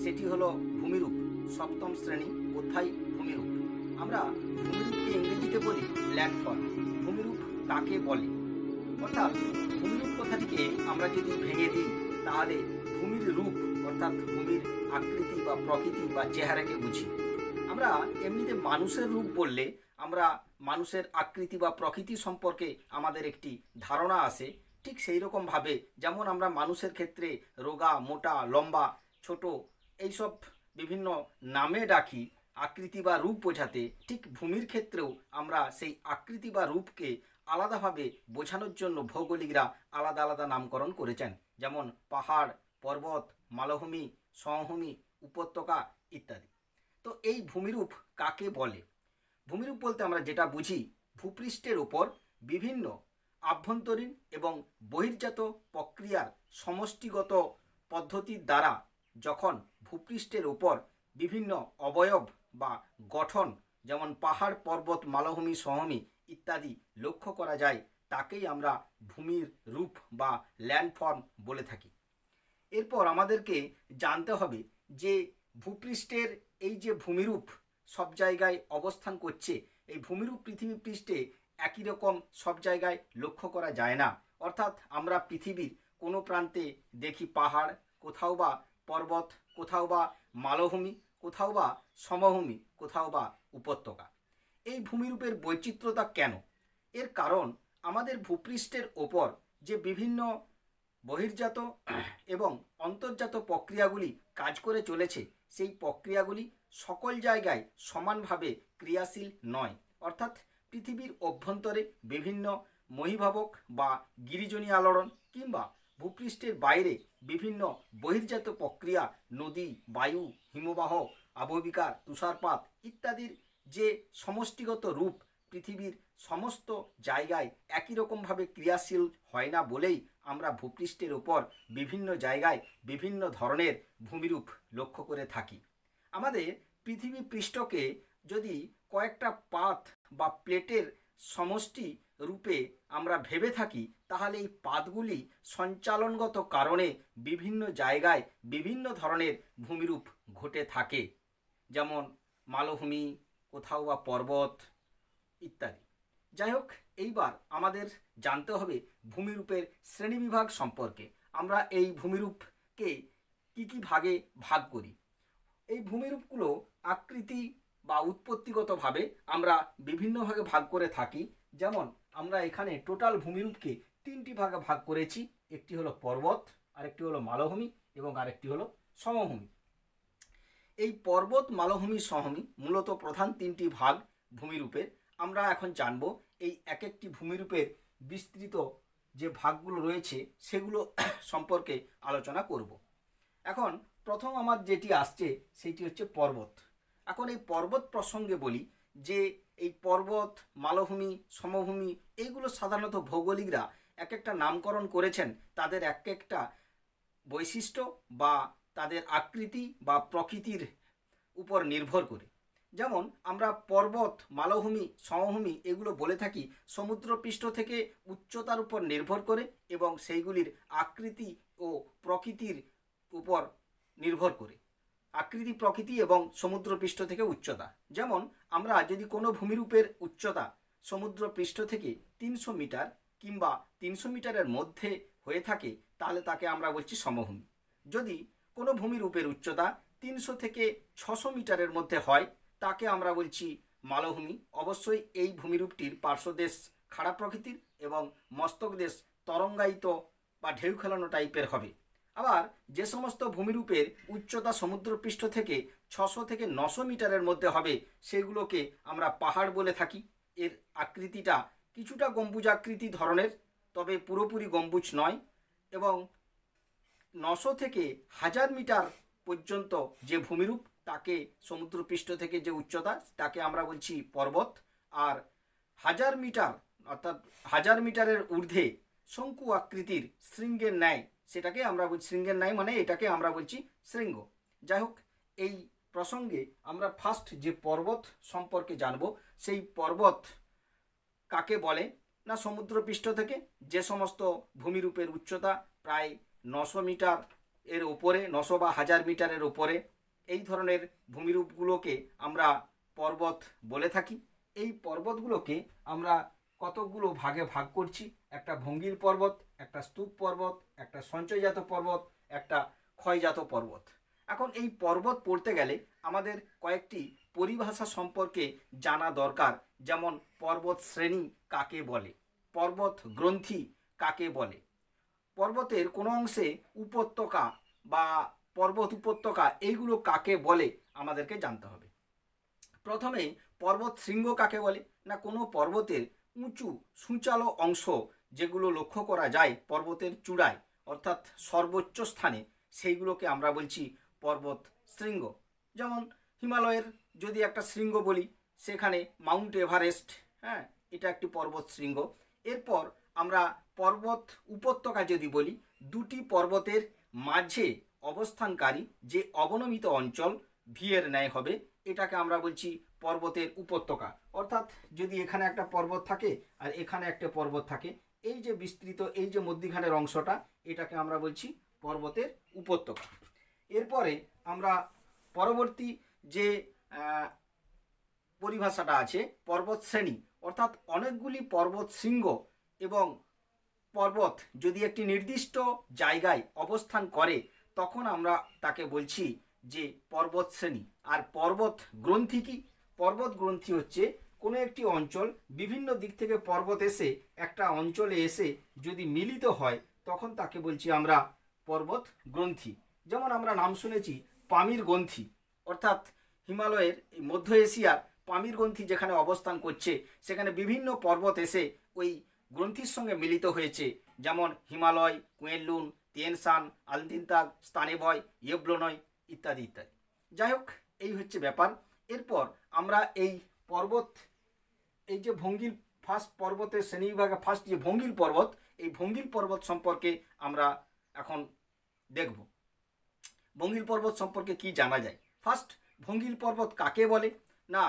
সেটি হলো ভূমিরূপ। সপ্তম শ্রেণী অধ্যায় ভূমিরূপ। আমরা ভূমিরূপকে ইংরেজিতে বলি ল্যান্ডফর্ম। ভূমিরূপ কাকে বলে, অর্থাৎ ভূমিরূপ কথাটিকে আমরা যদি ভেঙে দিই তাহলে ভূমির রূপ অর্থাৎ ভূমির আকৃতি বা প্রকৃতি বা চেহারাকে বুঝি। আমরা এমনিতে মানুষের রূপ বললে আমরা মানুষের আকৃতি বা প্রকৃতি সম্পর্কে আমাদের একটি ধারণা আসে। ঠিক সেই রকমভাবে যেমন আমরা মানুষের ক্ষেত্রে রোগা, মোটা, লম্বা, ছোট এইসব বিভিন্ন নামে ডাকি আকৃতি বা রূপ বোঝাতে, ঠিক ভূমির ক্ষেত্রেও আমরা সেই আকৃতি বা রূপকে আলাদাভাবে বোঝানোর জন্য ভৌগোলিকরা আলাদা আলাদা নামকরণ করেছেন, যেমন পাহাড়, পর্বত, মালভূমি, সমভূমি, উপত্যকা ইত্যাদি। তো এই ভূমিরূপ কাকে বলে? ভূমিরূপ বলতে আমরা যেটা বুঝি, ভূপৃষ্ঠের উপর বিভিন্ন আভ্যন্তরীণ এবং বহির্জাত প্রক্রিয়ার সমষ্টিগত পদ্ধতির দ্বারা যখন ভূপৃষ্ঠের উপর বিভিন্ন অবয়ব বা গঠন যেমন পাহাড়, পর্বত, মালভূমি, সমভূমি ইত্যাদি লক্ষ্য করা যায়, তাকেই আমরা ভূমির রূপ বা ল্যান্ডফর্ম বলে থাকি। এরপর আমাদেরকে জানতে হবে যে ভূপৃষ্ঠের এই যে ভূমিরূপ সব জায়গায় অবস্থান করছে, এই ভূমিরূপ পৃথিবী পৃষ্ঠে একই রকম সব জায়গায় লক্ষ্য করা যায় না। অর্থাৎ আমরা পৃথিবীর কোনো প্রান্তে দেখি পাহাড়, কোথাও বা পর্বত, কোথাও বা মালভূমি, কোথাও বা সমভূমি, কোথাও বা উপত্যকা। এই ভূমিরূপের বৈচিত্র্যতা কেন? এর কারণ আমাদের ভূপৃষ্ঠের ওপর যে বিভিন্ন বহির্জাত এবং অন্তর্জাত প্রক্রিয়াগুলি কাজ করে চলেছে, সেই প্রক্রিয়াগুলি সকল জায়গায় সমানভাবে ক্রিয়াশীল নয়। অর্থাৎ পৃথিবীর অভ্যন্তরে বিভিন্ন মহীভাবক বা গিরিজনী আলোড়ন কিংবা ভূপৃষ্ঠের বাইরে বিভিন্ন বহির্জাত প্রক্রিয়া, নদী, বায়ু, হিমবাহ, আবহবিকার, তুষারপাত ইত্যাদির যে সমষ্টিগত রূপ পৃথিবীর সমস্ত জায়গায় একই রকমভাবে ক্রিয়াশীল হয় না বলেই আমরা ভূপৃষ্ঠের ওপর বিভিন্ন জায়গায় বিভিন্ন ধরনের ভূমিরূপ লক্ষ্য করে থাকি। আমাদের পৃথিবী পৃষ্ঠকে যদি কয়েকটা পাত বা প্লেটের সমষ্টি রূপে আমরা ভেবে থাকি, তাহলে এই পাতগুলি সঞ্চালনগত কারণে বিভিন্ন জায়গায় বিভিন্ন ধরনের ভূমিরূপ ঘটে থাকে, যেমন মালভূমি, কোথাও বা পর্বত ইত্যাদি। যাই হোক, এইবার আমাদের জানতে হবে ভূমিরূপের শ্রেণীবিভাগ সম্পর্কে। আমরা এই ভূমিরূপকে কি কি ভাগে ভাগ করি। এই ভূমিরূপগুলো আকৃতি বা উৎপত্তিগতভাবে আমরা বিভিন্ন ভাগে ভাগ করে থাকি। যেমন আমরা এখানে টোটাল ভূমিরূপকে তিনটি ভাগে ভাগ করেছি। একটি হলো পর্বত, আরেকটি হলো মালভূমি এবং আরেকটি হলো সমভূমি। এই পর্বত, মালভূমি, সমভূমি মূলত প্রধান তিনটি ভাগ ভূমিরূপের। আমরা এখন জানব এই এক একটি ভূমিরূপের বিস্তৃত যে ভাগগুলো রয়েছে সেগুলো সম্পর্কে আলোচনা করব। এখন প্রথম আমার যেটি আসছে সেটি হচ্ছে পর্বত। এখন এই পর্বত প্রসঙ্গে বলি যে এই পর্বত, মালভূমি, সমভূমি এইগুলো সাধারণত ভৌগোলিকরা এক একটা নামকরণ করেছেন তাদের এক একটা বৈশিষ্ট্য বা তাদের আকৃতি বা প্রকৃতির উপর নির্ভর করে। যেমন আমরা পর্বত, মালভূমি, সমভূমি এগুলো বলে থাকি সমুদ্রপৃষ্ঠ থেকে উচ্চতার উপর নির্ভর করে এবং সেইগুলির আকৃতি ও প্রকৃতির উপর নির্ভর করে। আকৃতি, প্রকৃতি এবং সমুদ্রপৃষ্ঠ থেকে উচ্চতা। যেমন আমরা যদি কোনো ভূমিরূপের উচ্চতা সমুদ্রপৃষ্ঠ থেকে 300 মিটার কিংবা 300 মিটারের মধ্যে হয়ে থাকে তাহলে তাকে আমরা বলছি সমভূমি। যদি কোনো ভূমিরূপের উচ্চতা 300 থেকে 600 মিটারের মধ্যে হয় তাকে আমরা বলছি মালভূমি। অবশ্যই এই ভূমিরূপটির পার্শ্বদেশ খাড়া প্রকৃতির এবং মস্তক দেশ তরঙ্গায়িত বা ঢেউ খেলানো টাইপের হবে। আবার যে সমস্ত ভূমিরূপের উচ্চতা সমুদ্রপৃষ্ঠ থেকে 600 থেকে 900 মিটারের মধ্যে হবে সেগুলোকে আমরা পাহাড় বলে থাকি। এর আকৃতিটা কিছুটা গম্বুজাকৃতি ধরনের, তবে পুরোপুরি গম্বুজ নয়। এবং 900 থেকে 1000 মিটার পর্যন্ত যে ভূমিরূপ তাকে সমুদ্রপৃষ্ঠ থেকে যে উচ্চতা তাকে আমরা বলছি পর্বত। আর 1000 মিটার অর্থাৎ 1000 মিটারের ঊর্ধ্বে শঙ্কু আকৃতির শৃঙ্গের ন্যায় সেটাকে আমরা বলছি শৃঙ্গের ন্যায় মানে এটাকে আমরা বলছি শৃঙ্গ। যাই হোক, এই প্রসঙ্গে আমরা ফার্স্ট যে পর্বত সম্পর্কে জানব। সেই পর্বত কাকে বলে না, সমুদ্রপৃষ্ঠ থেকে যে সমস্ত ভূমিরূপের উচ্চতা প্রায় 900 মিটার এর উপরে, 900 বা 1000 মিটারের উপরে, এই ধরনের ভূমিরূপগুলোকে আমরা পর্বত বলে থাকি। এই পর্বতগুলোকে আমরা কতগুলো ভাগে ভাগ করছি, একটা ভঙ্গিল পর্বত, একটা স্তূপ পর্বত, একটা সঞ্চয়জাত পর্বত, একটা ক্ষয়জাত পর্বত। এখন এই পর্বত পড়তে গেলে আমাদের কয়েকটি পরিভাষা সম্পর্কে জানা দরকার, যেমন পর্বত শ্রেণী কাকে বলে, পর্বত গ্রন্থি কাকে বলে, পর্বতের কোনো অংশে উপত্যকা বা পর্বত উপত্যকা এইগুলো কাকে বলে আমাদেরকে জানতে হবে। প্রথমে পর্বত শৃঙ্গ কাকে বলে না, কোনো পর্বতের উঁচু সূচালো অংশ যেগুলো লক্ষ্য করা যায় পর্বতের চূড়ায় অর্থাৎ সর্বোচ্চ স্থানে, সেইগুলোকে আমরা বলছি পর্বত শৃঙ্গ। যেমন হিমালয়ের যদি একটা শৃঙ্গ বলি, সেখানে মাউন্ট এভারেস্ট, হ্যাঁ, এটা একটি পর্বত শৃঙ্গ। এরপর আমরা পর্বত উপত্যকা যদি বলি, দুটি পর্বতের মাঝে অবস্থানকারী যে অবনমিত অঞ্চল ভিয়ের ন্যায় হবে, এটাকে আমরা বলছি পর্বতের উপত্যকা। অর্থাৎ যদি এখানে একটা পর্বত থাকে আর এখানে একটা পর্বত থাকে, এই যে বিস্তৃত এই যে মধ্যিখানের অংশটা, এটাকে আমরা বলছি পর্বতের উপত্যকা। এরপরে আমরা পরবর্তী যে পরিভাষাটা আছে পর্বত শ্রেণী, অর্থাৎ অনেকগুলি পর্বত শৃঙ্গ এবং পর্বত যদি একটি নির্দিষ্ট জায়গায় অবস্থান করে, তখন আমরা তাকে বলছি যে পর্বত শ্রেণী। আর পর্বত গ্রন্থি কি? পর্বত গ্রন্থি হচ্ছে কোনো একটি অঞ্চল, বিভিন্ন দিক থেকে পর্বত এসে একটা অঞ্চলে এসে যদি মিলিত হয়, তখন তাকে বলছি আমরা পর্বত গ্রন্থি। যেমন আমরা নাম শুনেছি পামির গ্রন্থি, অর্থাৎ হিমালয়ের মধ্য এশিয়ার পামির গ্রন্থি যেখানে অবস্থান করছে, সেখানে বিভিন্ন পর্বত এসে ওই গ্রন্থির সঙ্গে মিলিত হয়েছে, যেমন হিমালয়, কুয়েনলুন, তিয়ানসান, আলতিনতাগ, স্তানেভয়, ইয়েবলনয় ইত্যাদি ইত্যাদি। যাই হোক, এই হচ্ছে ব্যাপার। এরপর আমরা এই পর্বত, এই যে ভঙ্গিল ফার্স্ট পর্বতের শ্রেণীবিভাগে ফার্স্ট যে ভঙ্গিল পর্বত, এই ভঙ্গিল পর্বত সম্পর্কে আমরা এখন দেখব। ভঙ্গিল পর্বত সম্পর্কে কি জানা যায়? ফার্স্ট, ভঙ্গিল পর্বত কাকে বলে না,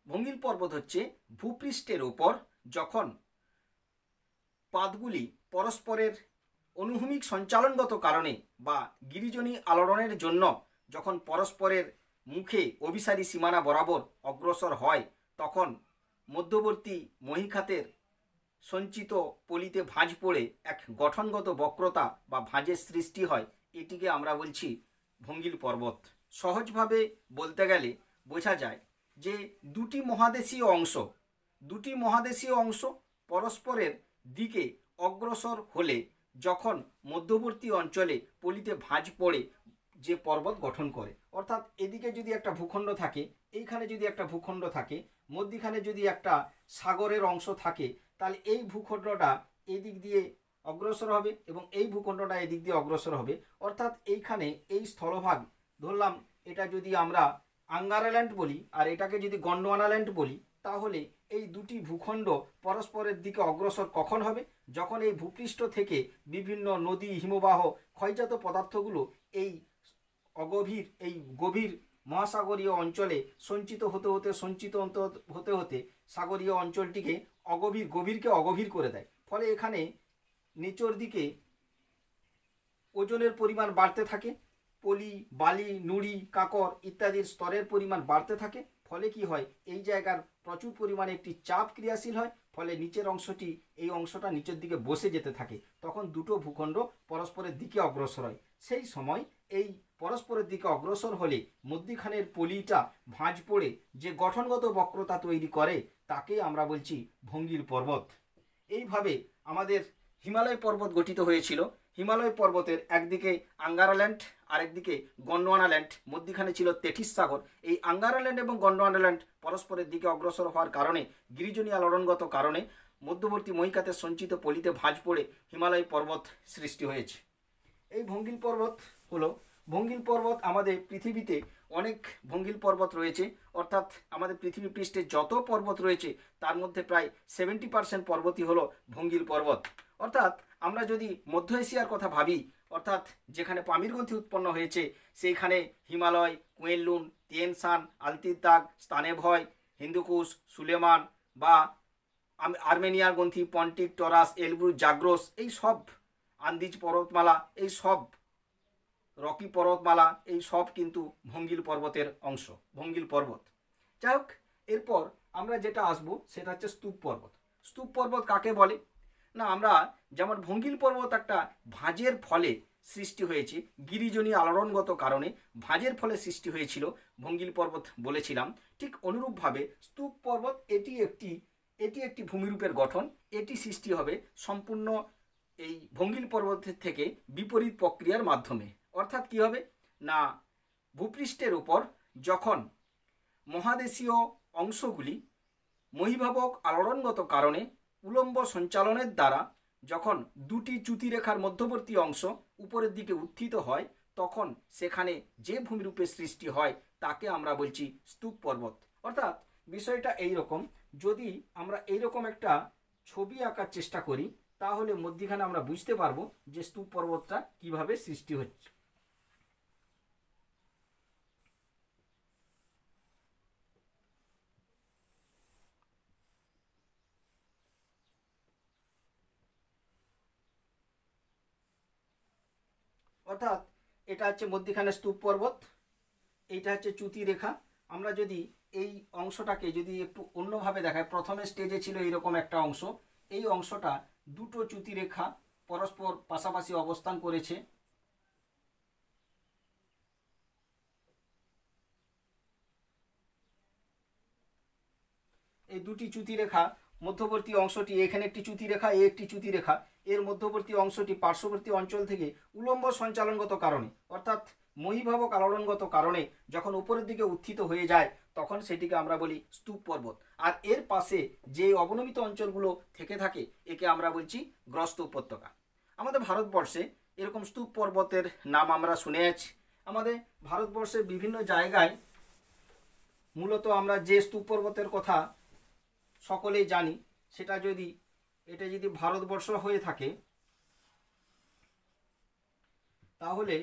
ভঙ্গিল পর্বত হচ্ছে ভূপৃষ্ঠের ওপর যখন পাদগুলি পরস্পরের অনুভূমিক সঞ্চালনগত কারণে বা গিরিজনী আলোড়নের জন্য যখন পরস্পরের মুখে অভিসারী সীমানা বরাবর অগ্রসর হয়, তখন মধ্যবর্তী মহীখাতের সঞ্চিত পলিতে ভাঁজ পড়ে এক গঠনগত বক্রতা বা ভাঁজের সৃষ্টি হয়। এটিকে আমরা বলছি ভঙ্গিল পর্বত। সহজভাবে বলতে গেলে বোঝা যায় যে দুটি মহাদেশীয় অংশ পরস্পরের দিকে অগ্রসর হলে যখন মধ্যবর্তী অঞ্চলে পলিতে ভাঁজ পড়ে যে পর্বত গঠন করে, অর্থাৎ এদিকে যদি একটা ভূখণ্ড থাকে, এইখানে যদি একটা ভূখণ্ড থাকে, মধ্যিখানে যদি একটা সাগরের অংশ থাকে, তাহলে এই ভূখণ্ডটা এদিক দিয়ে অগ্রসর হবে এবং এই ভূখণ্ডটা এদিক দিয়ে অগ্রসর হবে। অর্থাৎ এইখানে এই স্থলভাগ, ধরলাম এটা যদি আমরা আঙ্গারাল্যান্ড বলি আর এটাকে যদি গন্ডোয়ানাল্যান্ড বলি, তাহলে এই দুটি ভূখণ্ড পরস্পরের দিকে অগ্রসর কখন হবে? যখন এই ভূপৃষ্ঠ থেকে বিভিন্ন নদী, হিমবাহ, ক্ষয়জাত পদার্থগুলো এই গভীর মহাসাগরীয় অঞ্চলে সঞ্চিত হতে হতে সাগরীয় অঞ্চলটিকে গভীরকে অগভীর করে দেয়। ফলে এখানে নিচের দিকে ওজনের পরিমাণ বাড়তে থাকে, পলি, বালি, নুড়ি, কাঁকর ইত্যাদির স্তরের পরিমাণ বাড়তে থাকে। ফলে কি হয়, এই জায়গার প্রচুর পরিমাণে একটি চাপ ক্রিয়াশীল হয়, ফলে নিচের অংশটা নিচের দিকে বসে যেতে থাকে। তখন দুটো ভূখণ্ড পরস্পরের দিকে অগ্রসর হয়। সেই সময় এই পরস্পরের দিকে অগ্রসর হলে মধ্যিখানের পলিটা ভাঁজ পড়ে যে গঠনগত বক্রতা তৈরি করে, তাকে আমরা বলছি ভঙ্গিল পর্বত। এইভাবে আমাদের হিমালয় পর্বত গঠিত হয়েছিল। হিমালয় পর্বতের একদিকে আঙ্গারাল্যান্ড, আরেকদিকে গন্ডোয়ানাল্যান্ড, মধ্যিখানে ছিল তেথিস সাগর। এই আঙ্গারাল্যান্ড এবং গন্ডোয়ানাল্যান্ড পরস্পরের দিকে অগ্রসর হওয়ার কারণে, গিরিজনী আলোড়নগত কারণে মধ্যবর্তী মহীখাতের সঞ্চিত পলিতে ভাঁজ পড়ে হিমালয় পর্বত সৃষ্টি হয়েছে। এই ভঙ্গিল পর্বত হলো, ভঙ্গিল পর্বত আমাদের পৃথিবীতে অনেক ভঙ্গিল পর্বত রয়েছে, অর্থাৎ আমাদের পৃথিবী পৃষ্ঠে যত পর্বত রয়েছে তার মধ্যে প্রায় 70% পর্বতই হলো ভঙ্গিল পর্বত। অর্থাৎ আমরা যদি মধ্য এশিয়ার কথা ভাবি, অর্থাৎ যেখানে পামির গ্রন্থি উৎপন্ন হয়েছে, সেইখানে হিমালয়, কুয়েনলুন, তিয়ানসান, আলতিনতাগ, স্তানেভয়, হিন্দুকুশ, সুলেমান বা আর্মেনিয়ার গ্রন্থি, পন্টিক, টরাস, এলব্রুস, জাগ্রস, এই সব আন্দিজ পর্বতমালা, এই সব রকি পর্বতমালা, এই সব কিন্তু ভঙ্গিল পর্বতের অংশ, ভঙ্গিল পর্বত। যাই হোক, এরপর আমরা যেটা আসবো সেটা হচ্ছে স্তূপ পর্বত। স্তূপ পর্বত কাকে বলে? না, আমরা যেমন ভঙ্গিল পর্বত একটা ভাঁজের ফলে সৃষ্টি হয়েছে, গিরিজনী আলোড়নগত কারণে ভাঁজের ফলে সৃষ্টি হয়েছিল ভঙ্গিল পর্বত বলেছিলাম, ঠিক অনুরূপভাবে স্তূপ পর্বত এটি একটি ভূমিরূপের গঠন। এটি সৃষ্টি হবে সম্পূর্ণ এই ভঙ্গিল পর্বতের থেকে বিপরীত প্রক্রিয়ার মাধ্যমে। অর্থাৎ কী হবে না, ভূপৃষ্ঠের উপর যখন মহাদেশীয় অংশগুলি মহীভাবক আলোড়নগত কারণে উলম্ব সঞ্চালনের দ্বারা যখন দুটি চ্যুতিরেখার মধ্যবর্তী অংশ উপরের দিকে উত্থিত হয়, তখন সেখানে যে ভূমিরূপের সৃষ্টি হয় তাকে আমরা বলছি স্তূপ পর্বত। অর্থাৎ বিষয়টা এই রকম, যদি আমরা এইরকম একটা ছবি আঁকার চেষ্টা করি তাহলে মধ্যখানে আমরা বুঝতে পারবো যে স্তূপ পর্বতটা কিভাবে সৃষ্টি হচ্ছে। অর্থাৎ এটা হচ্ছে মধ্যখানে স্তূপ পর্বত, এইটা হচ্ছে চ্যুতি রেখা। আমরা যদি এই অংশটাকে যদি একটু অন্যভাবে দেখাই, প্রথমে স্টেজে ছিল এইরকম একটা অংশ, এই অংশটা দুটো চ্যুতি রেখা পরস্পর পাশাপাশি অবস্থান করেছে। এই দুটি চ্যুতি রেখা মধ্যবর্তী অংশটি, এখানে একটি চ্যুতি রেখা, এই একটি চ্যুতি রেখা, এর মধ্যবর্তী অংশটি পার্শ্ববর্তী অঞ্চল থেকে উলম্ব সঞ্চালনগত কারণে অর্থাৎ মহীভাবক আলোড়নগত কারণে যখন উপরের দিকে উত্থিত হয়ে যায় তখন সেটিকে আমরা বলি স্তূপ পর্বত। আর এর পাশে যে অবনমিত অঞ্চলগুলো থেকে থাকে একে আমরা বলছি গ্রস্ত উপত্যকা। আমাদের ভারতবর্ষে এরকম স্তূপ পর্বতের নাম আমরা শুনে আছি। আমাদের ভারতবর্ষের বিভিন্ন জায়গায় মূলত আমরা যে স্তূপ পর্বতের কথা সকলেই জানি, এটা যদি ভারতবর্ষ হয়ে থাকে তাহলে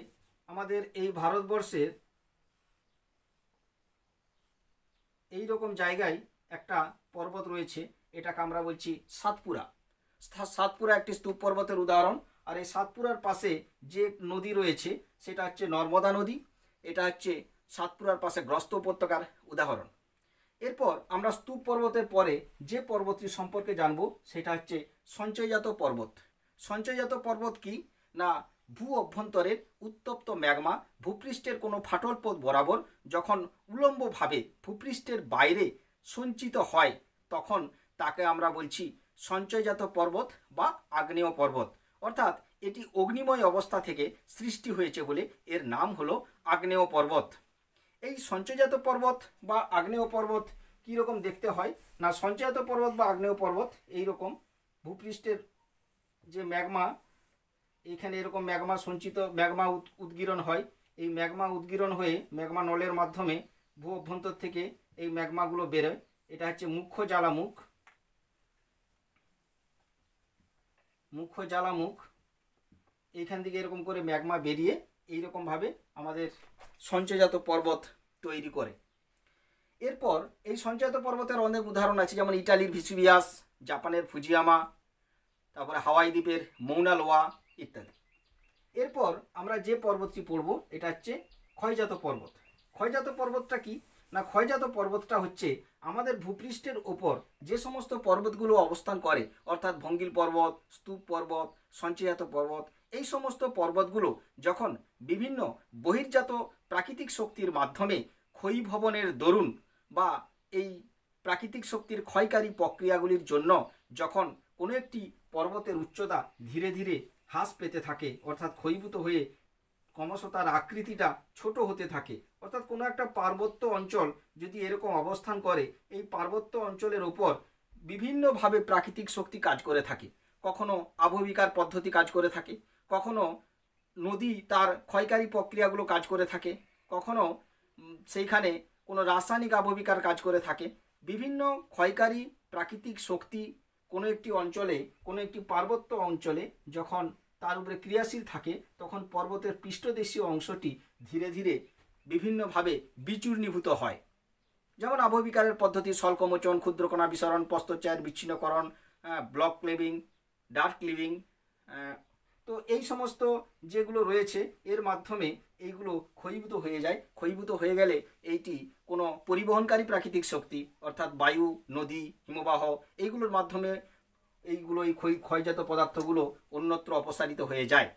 আমাদের এই ভারতবর্ষের এই রকম জায়গায় একটা পর্বত রয়েছে, এটাকে আমরা বলছি সাতপুরা। সাতপুরা একটি স্তূপ পর্বতের উদাহরণ। আর এই সাতপুরার পাশে যে নদী রয়েছে সেটা হচ্ছে নর্মদা নদী, এটা হচ্ছে সাতপুরার পাশে গ্রস্ত উপত্যকার উদাহরণ। এরপর আমরা স্তূপ পর্বতের পরে যে পর্বতটি সম্পর্কে জানব সেটা হচ্ছে সঞ্চয়জাত পর্বত। সঞ্চয়জাত পর্বত কি না, ভূ অভ্যন্তরের উত্তপ্ত ম্যাগমা ভূপৃষ্ঠের কোনো ফাটল পথ বরাবর যখন উলম্বভাবে ভূপৃষ্ঠের বাইরে সঞ্চিত হয় তখন তাকে আমরা বলছি সঞ্চয়জাত পর্বত বা আগ্নেয় পর্বত। অর্থাৎ এটি অগ্নিময় অবস্থা থেকে সৃষ্টি হয়েছে বলে এর নাম হলো আগ্নেয় পর্বত। এই সঞ্চয়জাত পর্বত বা আগ্নেয় পর্বত কীরকম দেখতে হয় না, সঞ্চয়জাত পর্বত বা আগ্নেয় পর্বত এইরকম ভূপৃষ্ঠের যে ম্যাগমা, এখানে এরকম ম্যাগমা সঞ্চিত ম্যাগমা উদ্গীরণ হয়, এই ম্যাগমা উদ্গীরণ হয়ে ম্যাগমা নলের মাধ্যমে ভূ অভ্যন্তর থেকে এই ম্যাগমাগুলো বেরোয়। এটা হচ্ছে মুখ্য জ্বালামুখ। এইখান থেকে এরকম করে ম্যাগমা বেরিয়ে এইরকমভাবে আমাদের সঞ্চয়জাত পর্বত তৈরি করে। এরপর এই সঞ্চয়জাত পর্বতের অনেক উদাহরণ আছে, যেমন ইটালির ভিসুভিয়াস, জাপানের ফুজিয়ামা, তারপরে হাওয়াই দ্বীপের মৌনা লোয়া ইত্যাদি। এরপর আমরা যে পর্বতটি পড়ব এটা হচ্ছে ক্ষয়জাত পর্বত। ক্ষয়জাত পর্বতটা কি না, ক্ষয়জাত পর্বতটা হচ্ছে আমাদের ভূপৃষ্ঠের ওপর যে সমস্ত পর্বতগুলো অবস্থান করে, অর্থাৎ ভঙ্গিল পর্বত, স্তূপ পর্বত, সঞ্চয়জাত পর্বত, এই সমস্ত পর্বতগুলো যখন বিভিন্ন বহির্জাত প্রাকৃতিক শক্তির মাধ্যমে ক্ষয়ীভবনের দরুন বা এই প্রাকৃতিক শক্তির ক্ষয়কারী প্রক্রিয়াগুলির জন্য যখন কোনো একটি পর্বতের উচ্চতা ধীরে ধীরে হ্রাস পেতে থাকে, অর্থাৎ ক্ষয়ীভূত হয়ে ক্রমশ তার আকৃতিটা ছোট হতে থাকে, অর্থাৎ কোনো একটা পার্বত্য অঞ্চল যদি এরকম অবস্থান করে, এই পার্বত্য অঞ্চলের ওপর বিভিন্নভাবে প্রাকৃতিক শক্তি কাজ করে থাকে। কখনো আবহবিকার পদ্ধতি কাজ করে থাকে, কখনো নদী তার ক্ষয়কারী প্রক্রিয়াগুলো কাজ করে থাকে, কখনো সেইখানে কোনো রাসায়নিক আবহবিকার কাজ করে থাকে। বিভিন্ন ক্ষয়কারী প্রাকৃতিক শক্তি কোনো একটি অঞ্চলে, কোনো একটি পার্বত্য অঞ্চলে যখন তার উপরে ক্রিয়াশীল থাকে তখন পর্বতের পৃষ্ঠদেশীয় অংশটি ধীরে ধীরে বিভিন্নভাবে বিচূর্ণীভূত হয়। যেমন আবহবিকারের পদ্ধতি স্বল্পমোচন, ক্ষুদ্রকণা বিসরণ, প্রস্তরচায়ের বিচ্ছিন্নকরণ, ব্লক ক্লেভিং, ডার্ক ক্লিভিং, তো এই সমস্ত যেগুলো রয়েছে এর মাধ্যমে এইগুলো ক্ষয়ীভূত হয়ে যায়। ক্ষয়ীভূত হয়ে গেলে এইটি কোনো পরিবহনকারী প্রাকৃতিক শক্তি অর্থাৎ বায়ু, নদী, হিমবাহ এইগুলোর মাধ্যমে এইগুলো এই ক্ষয়জাত পদার্থগুলো অন্যত্র অপসারিত হয়ে যায়,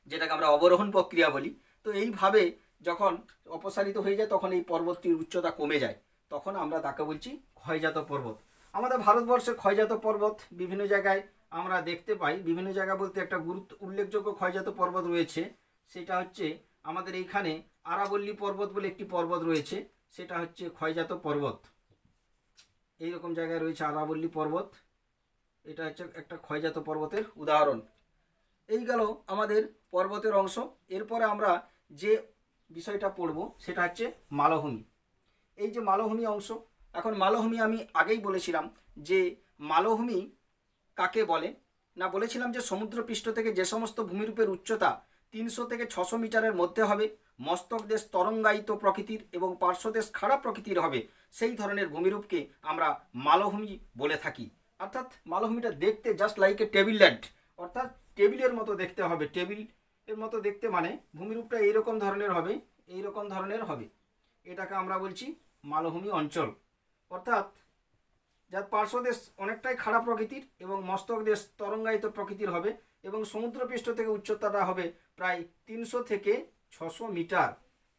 যেটাকে আমরা অবরোহণ প্রক্রিয়া বলি। তো এইভাবে যখন অপসারিত হয়ে যায় তখন এই পর্বতটির উচ্চতা কমে যায়, তখন আমরা তাকে বলছি ক্ষয়জাত পর্বত। আমাদের ভারতবর্ষে ক্ষয়জাত পর্বত বিভিন্ন জায়গায় আমরা দেখতে পাই। বিভিন্ন জায়গা বলতে একটা উল্লেখযোগ্য ক্ষয়জাত পর্বত রয়েছে, সেটা হচ্ছে আমাদের এইখানে আরাবল্লী পর্বত বলে একটি পর্বত রয়েছে, সেটা হচ্ছে ক্ষয়জাত পর্বত। এইরকম জায়গায় রয়েছে আরাবল্লী পর্বত, এটা হচ্ছে একটা ক্ষয়জাত পর্বতের উদাহরণ। এই গেল আমাদের পর্বতের অংশ। এরপরে আমরা যে বিষয়টা পড়ব সেটা হচ্ছে মালভূমি। এই যে মালভূমি অংশ, এখন মালভূমি আমি আগেই বলেছিলাম যে মালভূমি কাকে বলে না, বলেছিলাম যে সমুদ্রপৃষ্ঠ থেকে যে সমস্ত ভূমিরূপের উচ্চতা 300 থেকে 600 মিটারের মধ্যে হবে, মস্তক দেশ তরঙ্গায়িত প্রকৃতির এবং পার্শ্বদেশ খাড়া প্রকৃতির হবে, সেই ধরনের ভূমিরূপকে আমরা মালভূমি বলে থাকি। অর্থাৎ মালভূমিটা দেখতে just like a table land, অর্থাৎ টেবিলের মতো দেখতে হবে। টেবিলের মতো দেখতে মানে ভূমিরূপটা এইরকম ধরনের হবে, এইরকম ধরনের হবে, এটাকে আমরা বলছি মালভূমি অঞ্চল। অর্থাৎ যার পার্শ্বদেশ অনেকটাই খাড়া প্রকৃতির এবং মস্তক দেশ তরঙ্গায়িত প্রকৃতির হবে এবং সমুদ্রপৃষ্ঠ থেকে উচ্চতাটা হবে প্রায় 300 থেকে 600 মিটার।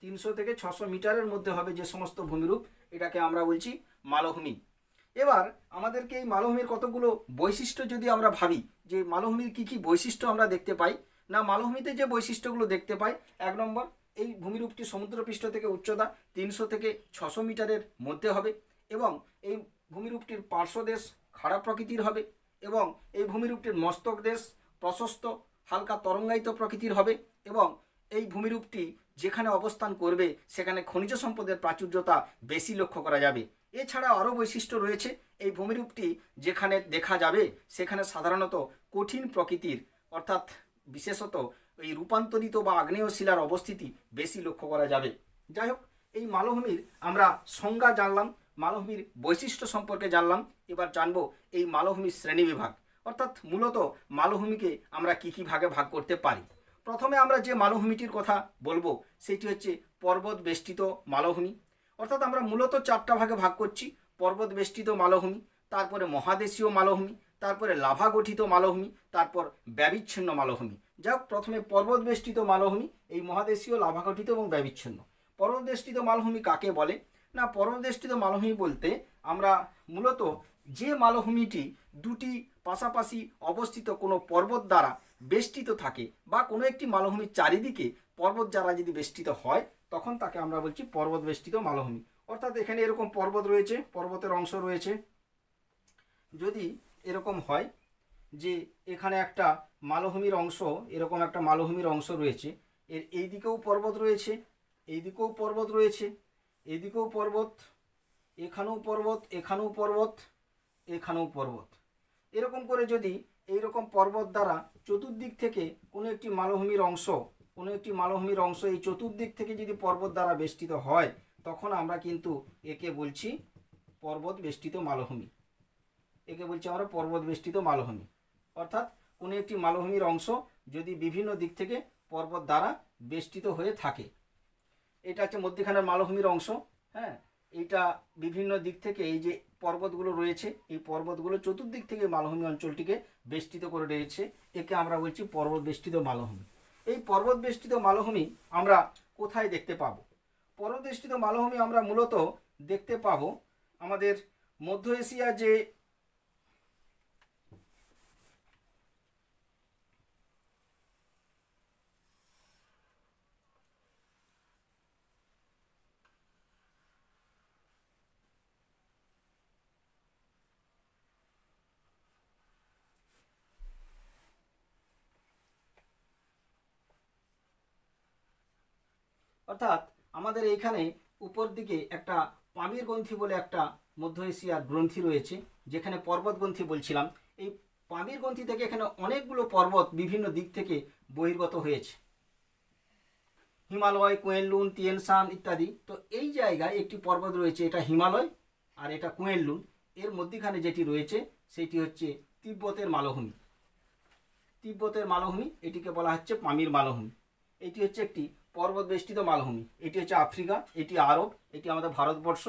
300 থেকে 600 মিটারের মধ্যে হবে যে সমস্ত ভূমিরূপ, এটাকে আমরা বলছি মালভূমি। এবার আমাদেরকে এই মালভূমির কতগুলো বৈশিষ্ট্য যদি আমরা ভাবি যে মালভূমির কী কী বৈশিষ্ট্য আমরা দেখতে পাই, না মালভূমিতে যে বৈশিষ্ট্যগুলো দেখতে পাই, 1 নম্বর এই ভূমিরূপটি সমুদ্রপৃষ্ঠ থেকে উচ্চতা 300 থেকে 600 মিটারের মধ্যে হবে এবং এই ভূমিরূপটির পার্শ্বদেশ খাড়া প্রকৃতির হবে এবং এই ভূমিরূপটির মস্তক দেশ প্রশস্ত হালকা তরঙ্গায়িত প্রকৃতির হবে এবং এই ভূমিরূপটি যেখানে অবস্থান করবে সেখানে খনিজ সম্পদের প্রাচুর্যতা বেশি লক্ষ্য করা যাবে। এছাড়া আরও বৈশিষ্ট্য রয়েছে, এই ভূমিরূপটি যেখানে দেখা যাবে সেখানে সাধারণত কঠিন প্রকৃতির অর্থাৎ বিশেষত এই রূপান্তরিত বা আগ্নেয় শিলার অবস্থিতি বেশি লক্ষ্য করা যাবে। যাই হোক, এই মালভূমির আমরা সংজ্ঞা জানলাম, মালভূমির বৈশিষ্ট্য সম্পর্কে জানলাম। এবার জানবো এই মালভূমির শ্রেণীবিভাগ, অর্থাৎ মূলত মালভূমিকে আমরা কী কী ভাগে ভাগ করতে পারি। প্রথমে আমরা যে মালভূমিটির কথা বলবো সেটি হচ্ছে পর্বত বেষ্টিত মালভূমি। অর্থাৎ আমরা মূলত 4টা ভাগে ভাগ করছি, পর্বত বেষ্টিত মালভূমি, তারপরে মহাদেশীয় মালভূমি, তারপরে লাভা গঠিত মালভূমি, তারপর ব্যবিচ্ছিন্ন মালভূমি। যাই হোক, প্রথমে পর্বত বেষ্টিত মালভূমি, এই মহাদেশীয় লাভা গঠিত এবং ব্যবিচ্ছিন্ন। পর্বত বেষ্টিত মালভূমি কাকে বলে না, পর্বত বেষ্টিত মালভূমি বলতে আমরা মূলত যে মালভূমিটি দুটি পাশাপাশি অবস্থিত কোনো পর্বত দ্বারা বেষ্টিত থাকে বা কোনো একটি মালভূমির চারিদিকে পর্বত দ্বারা যদি বেষ্টিত হয় তখন তাকে আমরা বলছি পর্বত বেষ্টিত মালভূমি। অর্থাৎ এখানে এরকম পর্বত রয়েছে, পর্বতের অংশ রয়েছে, যদি এরকম হয় যে এখানে একটা মালভূমির অংশ, এরকম একটা মালভূমির অংশ রয়েছে, এর এই দিকেও পর্বত রয়েছে, এই দিকেও পর্বত রয়েছে, এদিকেও পর্বত, এখানেও পর্বত, এখানেও পর্বত, এখানেও পর্বত, এরকম করে যদি এইরকম পর্বত দ্বারা চতুর্দিক থেকে কোনো একটি মালভূমির অংশ এই চতুর্দিক থেকে যদি পর্বত দ্বারা বেষ্টিত হয় তখন আমরা কিন্তু একে বলছি পর্বত বেষ্টিত মালভূমি। একে বলছি আমরা পর্বত বেষ্টিত মালভূমি। অর্থাৎ কোনো একটি মালভূমির অংশ যদি বিভিন্ন দিক থেকে পর্বত দ্বারা বেষ্টিত হয়ে থাকে, এটা হচ্ছে মধ্যখানের মালভূমির অংশ। হ্যাঁ, এইটা বিভিন্ন দিক থেকে এই যে পর্বতগুলো রয়েছে, এই পর্বতগুলো চতুর্দিক থেকে মালভূমি অঞ্চলটিকে বেষ্টিত করে রয়েছে, একে আমরা বলছি পর্বত বেষ্টিত মালভূমি। এই পর্বত বেষ্টিত মালভূমি আমরা কোথায় দেখতে পাবো? পর্বত বেষ্টিত মালভূমি আমরা মূলত দেখতে পাবো আমাদের মধ্য এশিয়া যে অর্থাৎ আমাদের এইখানে উপর দিকে একটা পামির গ্রন্থি বলে একটা মধ্য এশিয়ার গ্রন্থি রয়েছে, যেখানে পর্বত গ্রন্থি বলছিলাম। এই পামির গ্রন্থি থেকে এখানে অনেকগুলো পর্বত বিভিন্ন দিক থেকে বহির্গত হয়েছে, হিমালয়, কুয়েনলুন, তিয়ানসান ইত্যাদি। তো এই জায়গায় একটি পর্বত রয়েছে, এটা হিমালয় আর এটা কুয়েনলুন, এর মধ্যখানে যেটি রয়েছে সেটি হচ্ছে তিব্বতের মালভূমি। তিব্বতের মালভূমি, এটিকে বলা হচ্ছে পামির মালভূমি। এটি হচ্ছে একটি পর্বত বেষ্টিত মালভূমি। এটি হচ্ছে আফ্রিকা, এটি আরব, এটি আমাদের ভারতবর্ষ।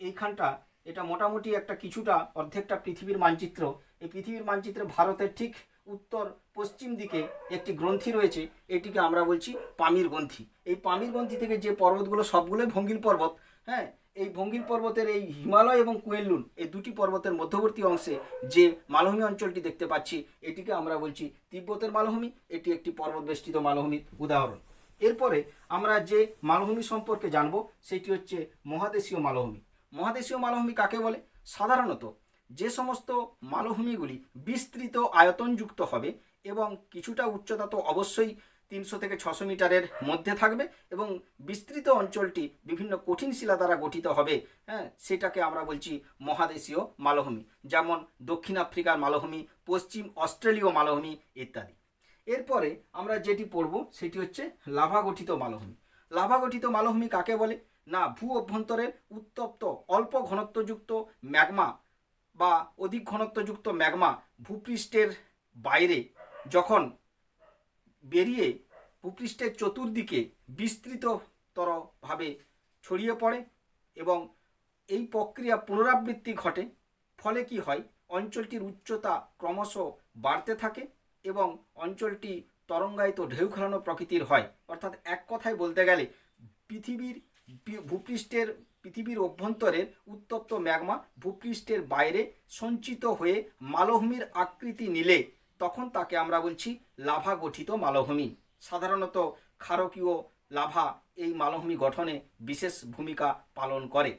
এইখানটা এটা মোটামুটি একটা কিছুটা অর্ধেকটা পৃথিবীর মানচিত্র। এই পৃথিবীর মানচিত্রে ভারতের ঠিক উত্তর পশ্চিম দিকে একটি গ্রন্থি রয়েছে, এটিকে আমরা বলছি পামির গ্রন্থি। এই পামির গ্রন্থি থেকে যে পর্বতগুলো সবগুলোই ভঙ্গিল পর্বত। হ্যাঁ, এই ভঙ্গিল পর্বতের এই হিমালয় এবং কুয়েনলুন এই দুটি পর্বতের মধ্যবর্তী অংশে যে মালভূমি অঞ্চলটি দেখতে পাচ্ছি এটিকে আমরা বলছি তিব্বতের মালভূমি। এটি একটি পর্বত বেষ্টিত মালভূমির উদাহরণ। এরপরে আমরা যে মালভূমি সম্পর্কে জানব সেটি হচ্ছে মহাদেশীয় মালভূমি। মহাদেশীয় মালভূমি কাকে বলে? সাধারণত যে সমস্ত মালভূমিগুলি বিস্তৃত আয়তনযুক্ত হবে এবং কিছুটা উচ্চতা তো অবশ্যই 300 থেকে 600 মিটারের মধ্যে থাকবে এবং বিস্তৃত অঞ্চলটি বিভিন্ন কঠিন শিলা দ্বারা গঠিত হবে, হ্যাঁ, সেটাকে আমরা বলছি মহাদেশীয় মালভূমি। যেমন দক্ষিণ আফ্রিকার মালভূমি, পশ্চিম অস্ট্রেলীয় মালভূমি ইত্যাদি। এরপরে আমরা যেটি পড়ব সেটি হচ্ছে লাভা গঠিত মালভূমি। লাভা গঠিত মালভূমি কাকে বলে? না, ভূ অভ্যন্তরের উত্তপ্ত অল্প ঘনত্বযুক্ত ম্যাগমা বা অধিক ঘনত্বযুক্ত ম্যাগমা ভূপৃষ্ঠের বাইরে যখন বেরিয়ে ভূপৃষ্ঠের চতুর্দিকে বিস্তৃততরভাবে ছড়িয়ে পড়ে এবং এই প্রক্রিয়া পুনরাবৃত্তি ঘটে, ফলে কি হয়, অঞ্চলটির উচ্চতা ক্রমশ বাড়তে থাকে এবং অঞ্চলটি তরঙ্গায়িত ঢেউ খেলানো প্রকৃতির হয়। অর্থাৎ এক কথায় বলতে গেলে পৃথিবীর অভ্যন্তরের উত্তপ্ত ম্যাগমা ভূপৃষ্ঠের বাইরে সঞ্চিত হয়ে মালভূমির আকৃতি নিলে তখন তাকে আমরা বলছি লাভা গঠিত মালভূমি। সাধারণত ক্ষারকীয় লাভা এই মালভূমি গঠনে বিশেষ ভূমিকা পালন করে।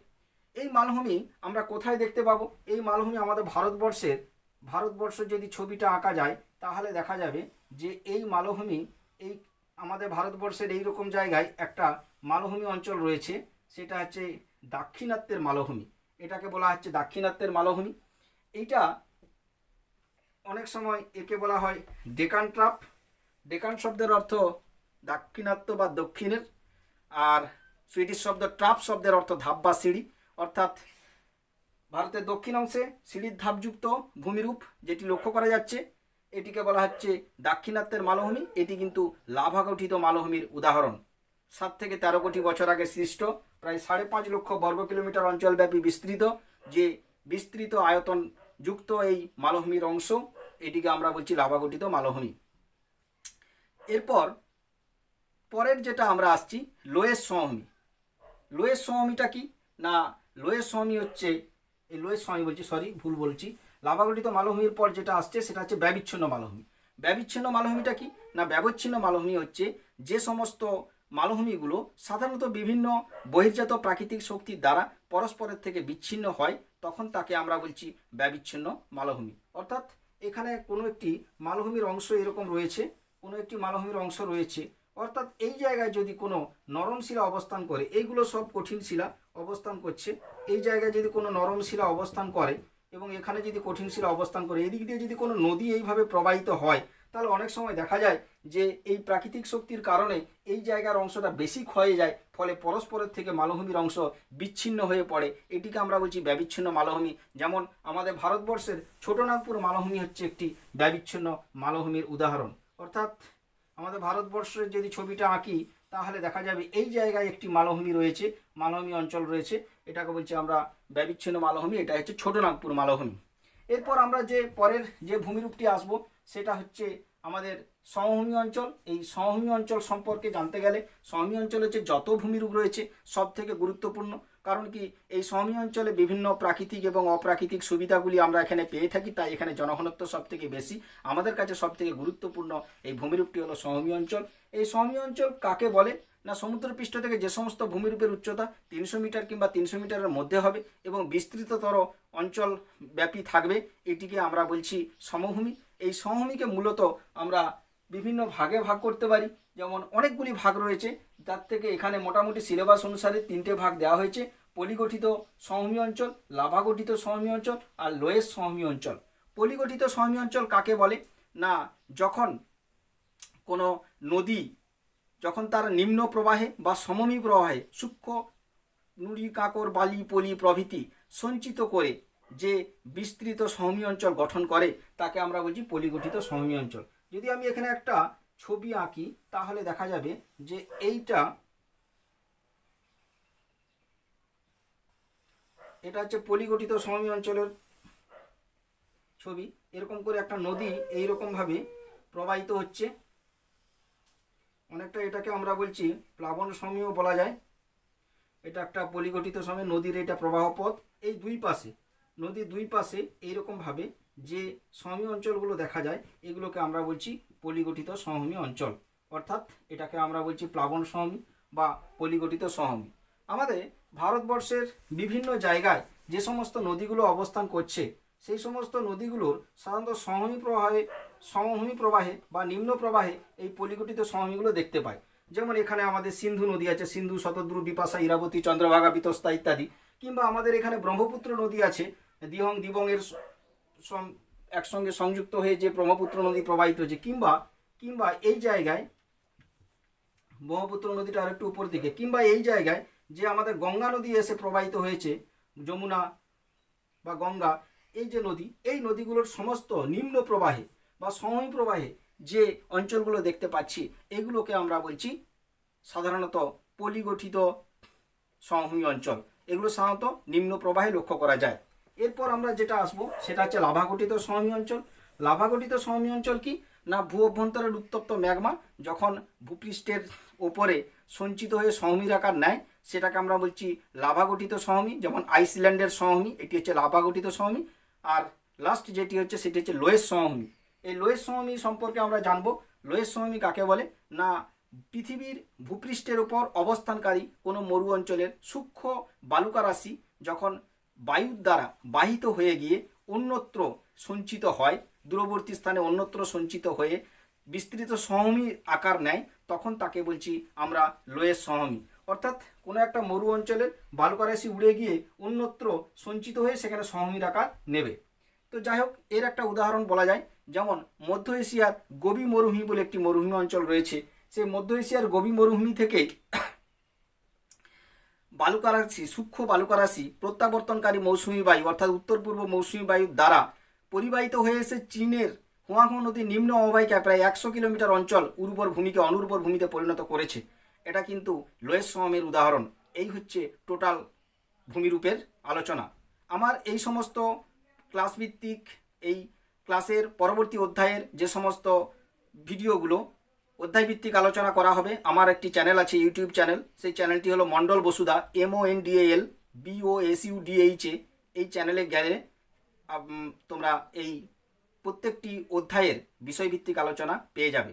এই মালভূমি আমরা কোথায় দেখতে পাবো? এই মালভূমি আমাদের ভারতবর্ষ যদি ছবিটা আঁকা যায় তাহলে দেখা যাবে যে এই মালভূমি এই আমাদের ভারতবর্ষের এই রকম জায়গায় একটা মালভূমি অঞ্চল রয়েছে, সেটা হচ্ছে দাক্ষিণাত্যের মালভূমি। এটাকে বলা হচ্ছে দাক্ষিণাত্যের মালভূমি। এইটা অনেক সময় একে বলা হয় ডেকান ট্রাপ। ডেকান শব্দের অর্থ দাক্ষিণাত্য বা দক্ষিণের, আর সুইডিশ শব্দ ট্রাপ শব্দের অর্থ ধাপ বা সিঁড়ি। অর্থাৎ ভারতের দক্ষিণ অংশে সিঁড়ির ধাপযুক্ত ভূমিরূপ যেটি লক্ষ্য করা যাচ্ছে এটিকে বলা হচ্ছে দাক্ষিণাত্যের মালভূমি। এটি কিন্তু লাভা গঠিত মালভূমির উদাহরণ। 7 থেকে 13 কোটি বছর আগে সৃষ্ট প্রায় 5.5 লক্ষ বর্গ কিলোমিটার অঞ্চলব্যাপী বিস্তৃত যে বিস্তৃত আয়তন যুক্ত এই মালভূমির অংশ, এটিকে আমরা বলছি লাভা গঠিত মালভূমি। পরের যেটা আমরা আসছি লোয়েস সমভূমি। লোয়েস সমভূমিটা কি? না, লোয়েস সমভূমি হচ্ছে লাভা গঠিত মালভূমির পর যেটা আসছে সেটা হচ্ছে ব্যবিচ্ছিন্ন মালভূমি। ব্যবিচ্ছিন্ন মালভূমিটা কি? না, ব্যবচ্ছিন্ন মালভূমি হচ্ছে যে সমস্ত মালভূমিগুলো সাধারণত বিভিন্ন বহির্জাত প্রাকৃতিক শক্তির দ্বারা পরস্পরের থেকে বিচ্ছিন্ন হয়, তখন তাকে আমরা বলছি ব্যবিচ্ছিন্ন মালভূমি। অর্থাৎ এখানে কোনো একটি মালভূমির অংশ এরকম রয়েছে, অর্থাৎ এই জায়গায় যদি কোনো নরম শিলা অবস্থান করে, এইগুলো সব কঠিন শিলা অবস্থান করছে, এই জায়গায় যদি কোনো নরম শিলা অবস্থান করে এবং এখানে যদি কঠিন শিলা অবস্থান করে, এদিক দিয়ে যদি কোনো নদী এইভাবে প্রবাহিত হয়, তাহলে অনেক সময় দেখা যায় যে এই প্রাকৃতিক শক্তির কারণে এই জায়গার অংশটা বেশি ক্ষয়ে যায়, ফলে পরস্পরের থেকে মালভূমির অংশ বিচ্ছিন্ন হয়ে পড়ে। এটিকে আমরা বলছি ব্যবিচ্ছিন্ন মালভূমি। যেমন আমাদের ভারতবর্ষের ছোটনাগপুর মালভূমি হচ্ছে একটি ব্যবিচ্ছিন্ন মালভূমির উদাহরণ। অর্থাৎ আমাদের ভারতবর্ষের যদি ছবিটা আঁকি তাহলে দেখা যাবে এই জায়গায় একটি মালভূমি রয়েছে, মালভূমি অঞ্চল রয়েছে, এটাকে বলছি আমরা ব্যবিচ্ছিন্ন মালভূমি। এটা হচ্ছে ছোটনাগপুর মালভূমি। এরপর আমরা যে পরের যে ভূমিরূপটি আসবো সেটা হচ্ছে আমাদের সমভূমি অঞ্চল। এই সমভূমি অঞ্চল সম্পর্কে জানতে গেলে সমভূমি অঞ্চলে যে যত ভূমিরূপ রয়েছে সব থেকে গুরুত্বপূর্ণ, কারণ কি এই সমভূমি অঞ্চলে বিভিন্ন প্রাকৃতিক এবং অপ্রাকৃতিক সুবিধাগুলি আমরা এখানে পেয়ে থাকি, তাই এখানে জনঘনত্ব সব থেকে বেশি। আমাদের কাছে সব থেকে গুরুত্বপূর্ণ এই ভূমিরূপটি হলো সমভূমি অঞ্চল। এই সমভূমি অঞ্চল কাকে বলে? না, সমুদ্রপৃষ্ঠ থেকে যে সমস্ত ভূমিরূপের উচ্চতা 300 মিটার কিংবা 300 মিটারের মধ্যে হবে এবং বিস্তৃততর অঞ্চল ব্যাপী থাকবে, এটিকে আমরা বলছি সমভূমি। এই সমভূমিকে মূলত আমরা বিভিন্ন ভাগে ভাগ করতে পারি, যেমন অনেকগুলি ভাগ রয়েছে, তার থেকে এখানে মোটামুটি সিলেবাস অনুসারে 3টে ভাগ দেওয়া হয়েছে: পলিগঠিত সমভূমি অঞ্চল, লাভা গঠিত সমভূমি অঞ্চল আর লোয়েস সমভূমি অঞ্চল। পলিগঠিত সমভূমি অঞ্চল কাকে বলে? না, যখন কোনো নদী যখন তার নিম্ন প্রবাহে বা সমভূমি প্রবাহে সূক্ষ্ম নুড়ি, কাঁকর, বালি, পলি প্রভৃতি সঞ্চিত করে যে বিস্তৃত সমভূমি অঞ্চল গঠন করে তাকে আমরা বলছি পলিগঠিত সমভূমি অঞ্চল। যদি আমি এখানে একটা ছবি আঁকি তাহলে দেখা যাবে যে এটা হচ্ছে পলিগঠিত সমভূমি অঞ্চলের ছবি। এরকম করে একটা নদী এইরকমভাবে প্রবাহিত হচ্ছে, অনেকটা এটাকে আমরা বলছি প্লাবন সমীও বলা যায়। এটা একটা পলিগঠিত সময়, নদীর এটা প্রবাহ পথ। এই দুই পাশে, নদীর দুই পাশে এইরকমভাবে যে সমভূমি অঞ্চলগুলো দেখা যায় এগুলোকে আমরা বলছি পলিগঠিত সমভূমি অঞ্চল, অর্থাৎ এটাকে আমরা বলছি প্লাবন সমভূমি বা পলিগঠিত সমভূমি। আমাদের ভারতবর্ষের বিভিন্ন জায়গায় যে সমস্ত নদীগুলো অবস্থান করছে সেই সমস্ত নদীগুলোর সাধারণত সমভূমি প্রবাহে বা নিম্ন প্রবাহে এই পলিগঠিত সমভূমিগুলো দেখতে পাই। যেমন এখানে আমাদের সিন্ধু নদী আছে, সিন্ধু, শতদ্রু, বিপাশা, ইরাবতী, চন্দ্রভাগা, বিতস্তা ইত্যাদি। কিংবা আমাদের এখানে ব্রহ্মপুত্র নদী আছে, দিহং দিবংয়ের একসঙ্গে সংযুক্ত হয়ে যে ব্রহ্মপুত্র নদী প্রবাহিত হয়েছে। কিংবা এই জায়গায় ব্রহ্মপুত্র নদীটা আরেকটু উপর দিকে, কিংবা এই জায়গায় যে আমাদের গঙ্গা নদী এসে প্রবাহিত হয়েছে, যমুনা বা গঙ্গা, এই যে নদী, এই নদীগুলোর সমস্ত নিম্ন প্রবাহে বা সমভূমি প্রবাহে যে অঞ্চলগুলো দেখতে পাচ্ছি এগুলোকে আমরা বলছি সাধারণত পলিগঠিত সমভূমি অঞ্চল। এগুলো সাধারণত নিম্ন প্রবাহে লক্ষ্য করা যায়। এরপর আমরা যেটা আসবো সেটা হচ্ছে লাভাগঠিত সমভূমি অঞ্চল। লাভাগঠিত সমভূমি অঞ্চল কি না, ভূ অভ্যন্তরের উত্তপ্ত ম্যাগমা যখন ভূপৃষ্ঠের ওপরে সঞ্চিত হয়ে সমভূমির আকার নেয় সেটাকে আমরা বলছি লাভাগঠিত সমভূমি। যেমন আইসল্যান্ডের সমভূমি, এটি হচ্ছে লাভাগঠিত সমভূমি। আর লাস্ট যেটি হচ্ছে সেটি হচ্ছে লোয়েস সমভূমি। এই লোয়েস সমভূমি সম্পর্কে আমরা জানবো। লোয়েস সমভূমি কাকে বলে না, পৃথিবীর ভূপৃষ্ঠের উপর অবস্থানকারী কোনো মরু অঞ্চলের সূক্ষ্ম বালুকা রাশি যখন বায়ুর দ্বারা বাহিত হয়ে গিয়ে অন্যত্র সঞ্চিত হয়, দূরবর্তী স্থানে অন্যত্র সঞ্চিত হয়ে বিস্তৃত সমভূমির আকার নেয়, তখন তাকে বলছি আমরা লোয়েস সমভূমি। অর্থাৎ কোনো একটা মরু অঞ্চলের বালুকা রাশি উড়ে গিয়ে অন্যত্র সঞ্চিত হয়ে সেখানে সমভূমির আকার নেবে। তো যাই হোক, এর একটা উদাহরণ বলা যায়, যেমন মধ্য এশিয়ার গোবি মরুভূমি বলে একটি মরুভূমি অঞ্চল রয়েছে। সেই মধ্য এশিয়ার গোবি মরুভূমি থেকে বালুকারাশি, সূক্ষ্ম বালুকারাশি প্রত্যাবর্তনকারী মৌসুমী বায়ু অর্থাৎ উত্তর পূর্ব মৌসুমী বায়ুর দ্বারা পরিবাহিত হয়ে এসে চীনের হুয়াংহো নদীর নিম্ন অববাহিকায় প্রায় 100 কিলোমিটার অঞ্চল উর্বর ভূমিকে অনুর্বর ভূমিতে পরিণত করেছে। এটা কিন্তু লোয়েস সমভূমির উদাহরণ। এই হচ্ছে টোটাল ভূমিরূপের আলোচনা। আমার এই সমস্ত ক্লাসভিত্তিক এই ক্লাসের পরবর্তী অধ্যায়ের যে সমস্ত ভিডিওগুলো অধ্যায়ভিত্তিক আলোচনা করা হবে, আমার একটি চ্যানেল আছে, ইউটিউব চ্যানেল। সেই চ্যানেলটি হলো মন্ডল বসুধা, MONDAL BOSUDHA। এই চ্যানেলে গেলে তোমরা এই প্রত্যেকটি অধ্যায়ের বিষয়ভিত্তিক আলোচনা পেয়ে যাবে।